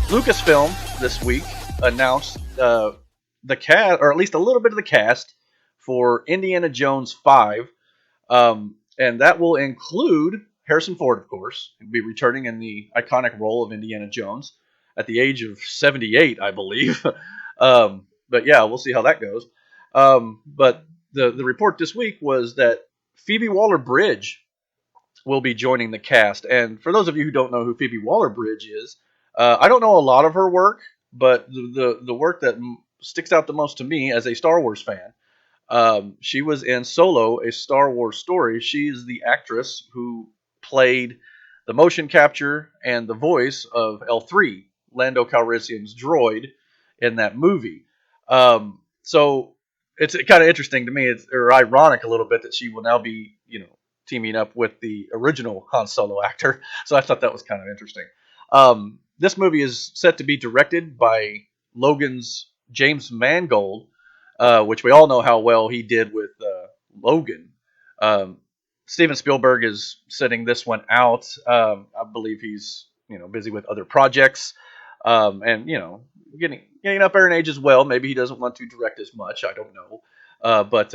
Lucasfilm this week announced the cast, or at least a little bit of the cast, for Indiana Jones 5. And that will include Harrison Ford, of course. He'll be returning in the iconic role of Indiana Jones at the age of 78, I believe. But yeah, we'll see how that goes. But the report this week was that Phoebe Waller-Bridge will be joining the cast. And for those of you who don't know who Phoebe Waller-Bridge is, I don't know a lot of her work, but the work that sticks out the most to me as a Star Wars fan, she was in Solo, a Star Wars story. She's the actress who played the motion capture and the voice of L3, Lando Calrissian's droid, in that movie. So it's kind of interesting to me, or ironic a little bit, that she will now be, teaming up with the original Han Solo actor. So I thought that was kind of interesting. This movie is set to be directed by Logan's James Mangold, which we all know how well he did with Logan. Steven Spielberg is setting this one out. I believe he's busy with other projects, and getting up there in age as well. Maybe he doesn't want to direct as much. I don't know. But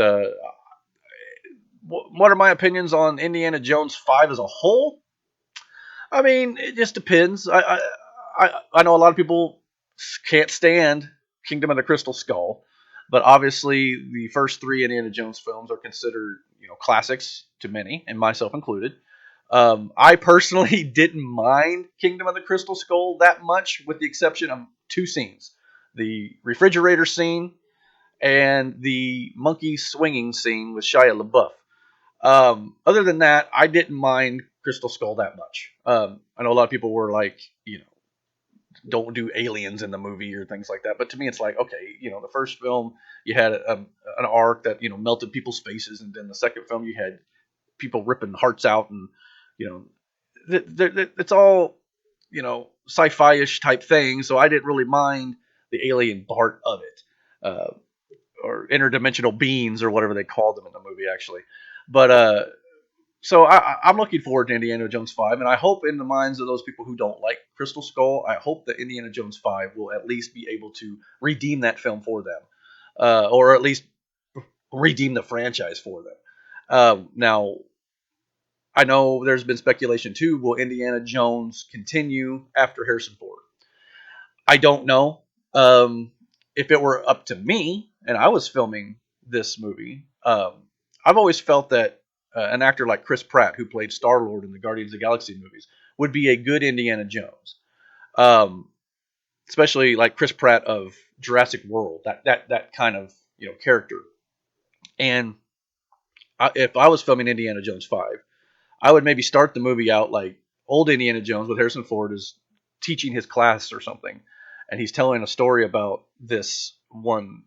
what are my opinions on Indiana Jones 5 as a whole? I mean, it just depends. I know a lot of people can't stand Kingdom of the Crystal Skull, but obviously the first three Indiana Jones films are considered classics to many, and myself included. I personally didn't mind Kingdom of the Crystal Skull that much, with the exception of two scenes: the refrigerator scene and the monkey swinging scene with Shia LaBeouf. Other than that, I didn't mind Crystal Skull that much. I know a lot of people were like, don't do aliens in the movie or things like that. But to me, it's like, okay, the first film you had an arc that melted people's faces, and then the second film you had people ripping hearts out, and it's all sci-fi-ish type thing. So I didn't really mind the alien part of it, or interdimensional beings or whatever they called them in the movie, actually. But so I'm looking forward to Indiana Jones 5, and I hope in the minds of those people who don't like Crystal Skull, I hope that Indiana Jones 5 will at least be able to redeem that film for them, or at least redeem the franchise for them. Now, I know there's been speculation too. Will Indiana Jones continue after Harrison Ford? I don't know. If it were up to me and I was filming this movie, I've always felt that an actor like Chris Pratt, who played Star-Lord in the Guardians of the Galaxy movies, would be a good Indiana Jones. Especially like Chris Pratt of Jurassic World, that kind of character. And if I was filming Indiana Jones 5, I would maybe start the movie out like old Indiana Jones, with Harrison Ford is teaching his class or something, and he's telling a story about this one,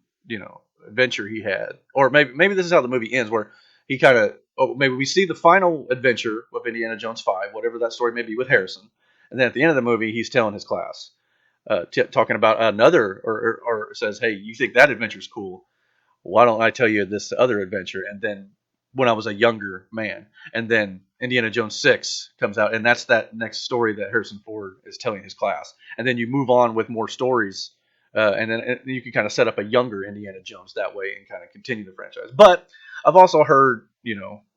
adventure he had. Or maybe this is how the movie ends, where he kind of, maybe we see the final adventure of Indiana Jones 5, whatever that story may be, with Harrison, and then at the end of the movie, he's telling his class, talking about another, or says, hey, you think that adventure's cool? Why don't I tell you this other adventure? And then when I was a younger man, and then Indiana Jones 6 comes out, and that's that next story that Harrison Ford is telling his class. And then you move on with more stories, and then you can kind of set up a younger Indiana Jones that way and kind of continue the franchise. But I've also heard,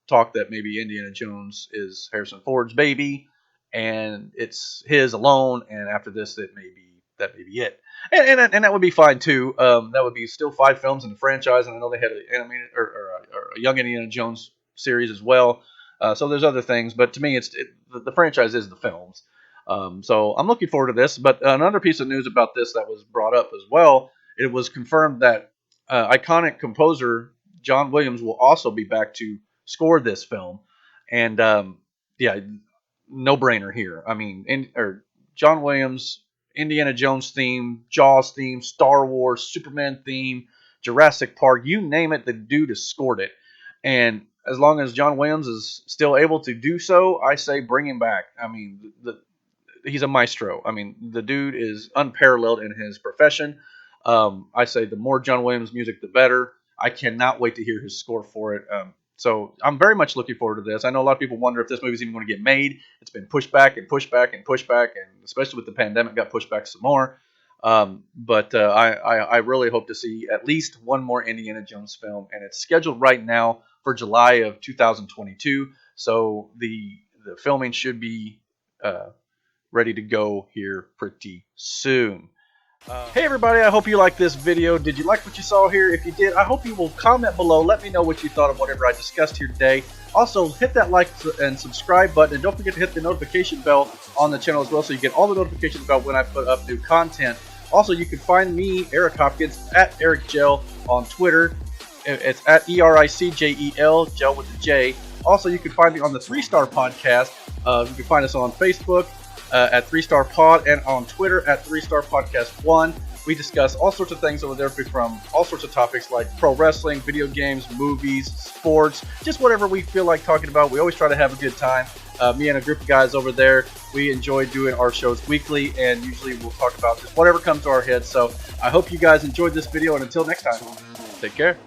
talk that maybe Indiana Jones is Harrison Ford's baby, and it's his alone, and after this, that may be it. And that would be fine too. That would be still 5 films in the franchise, and I know they had an animated or a Young Indiana Jones series as well. So there's other things, but to me, the franchise is the films. So I'm looking forward to this. But another piece of news about this that was brought up as well, it was confirmed that iconic composer John Williams will also be back to score this film, and yeah, no brainer here. I mean, John Williams. Indiana Jones theme, Jaws theme, Star Wars, Superman theme, Jurassic Park, you name it, the dude has scored it. And as long as John Williams is still able to do so, I say bring him back. I mean, he's a maestro. I mean, the dude is unparalleled in his profession. I say the more John Williams music, the better. I cannot wait to hear his score for it. So I'm very much looking forward to this. I know a lot of people wonder if this movie's even going to get made. It's been pushed back and pushed back and pushed back, and especially with the pandemic, got pushed back some more. But I really hope to see at least one more Indiana Jones film, and it's scheduled right now for July of 2022. So the filming should be ready to go here pretty soon. Hey everybody, I hope you liked this video. Did you like what you saw here? If you did, I hope you will comment below. Let me know what you thought of whatever I discussed here today. Also, hit that like and subscribe button, and don't forget to hit the notification bell on the channel as well so you get all the notifications about when I put up new content. Also, you can find me, Eric Hopkins, at EricJel on Twitter. It's at ERICJEL, Jel with the J. Also, you can find me on the 3-Star Podcast. You can find us on Facebook at 3-Star Pod, and on Twitter at 3-Star Podcast 1. We discuss all sorts of things over there, from all sorts of topics like pro wrestling, video games, movies, sports, just whatever we feel like talking about. We always try to have a good time. Me and a group of guys over there, we enjoy doing our shows weekly, and usually we'll talk about just whatever comes to our head. So I hope you guys enjoyed this video, and until next time, take care.